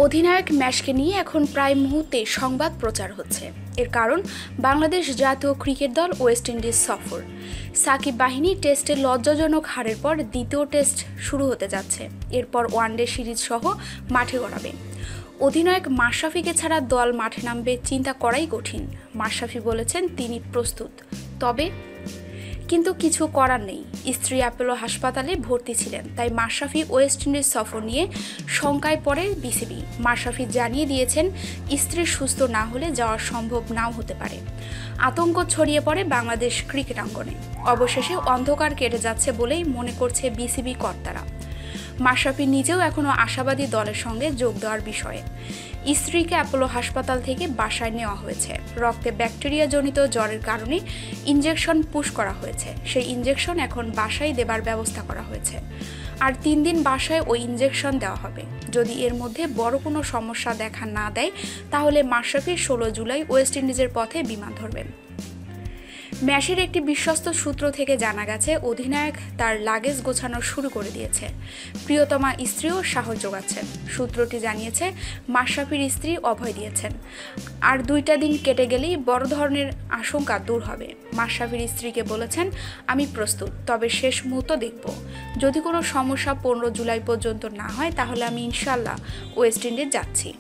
অধিনায়ক ম্যাচকে নিয়ে এখন প্রায় মুহূর্তে সংবাদ প্রচার হচ্ছে। এর কারণ বাংলাদেশ জাতীয় ক্রিকেট দল ওয়েস্ট ইন্ডিজ সফর। সাকিব বাহিনী টেস্টে লজ্জাজনক হারের পর দ্বিতীয় টেস্ট শুরু হতে যাচ্ছে। এরপর ওয়ানডে সিরিজ সহ মাঠে গড়াবে। অধিনায়ক মাশরাফিকে ছাড়া দল মাঠে নামবে চিন্তা করাই কঠিন। মাশরাফি বলেছেন তিনি প্রস্তুত, তবে কিন্তু কিছু করার নেই। স্ত্রী অ্যাপোলো হাসপাতালে ভর্তি ছিলেন, তাই মাশরাফি ওয়েস্ট ইন্ডিজ সফর নিয়ে শঙ্কায় পড়ে বিসিবি। মাশরাফি জানিয়ে দিয়েছেন স্ত্রী সুস্থ না হলে যাওয়া সম্ভব নাও হতে পারে। আতঙ্ক ছড়িয়ে পড়ে বাংলাদেশ ক্রিকেট অঙ্গনে। অবশেষে অন্ধকার কেটে যাচ্ছে বলেই মনে করছে বিসিবি কর্তারা। মাশরাফি নিজেও এখনও আশাবাদী দলের সঙ্গে যোগ দেওয়ার বিষয়ে। স্ত্রীকে অ্যাপোলো হাসপাতাল থেকে বাসায় নেওয়া হয়েছে। রক্তে ব্যাকটেরিয়াজনিত জ্বরের কারণে ইনজেকশন পুশ করা হয়েছে। সেই ইনজেকশন এখন বাসায় দেবার ব্যবস্থা করা হয়েছে। আর 3 দিন বাসায় ওই ইনজেকশন দেওয়া হবে। যদি এর মধ্যে বড় কোনো সমস্যা দেখা না দেয়, তাহলে মাশরাফি 16 জুলাই ওয়েস্ট ইন্ডিজের পথে বিমান ধরবেন। ম্যাচের একটি বিশ্বস্ত সূত্র থেকে জানা গেছে, অধিনায়ক তার লাগেজ গোছানো শুরু করে দিয়েছে। প্রিয়তমা স্ত্রীও সাহস যোগাচ্ছেন। সূত্রটি জানিয়েছে, মাশরাফির স্ত্রী অভয় দিয়েছেন আর 2টা দিন কেটে গেলেই বড় ধরনের আশঙ্কা দূর হবে। মাশরাফির স্ত্রীকে বলেছেন, আমি প্রস্তুত, তবে শেষ মুহূর্ত দেখব। যদি কোনো সমস্যা 15 জুলাই পর্যন্ত না হয়, তাহলে আমি ইনশাল্লাহ ওয়েস্ট ইন্ডিজ যাচ্ছি।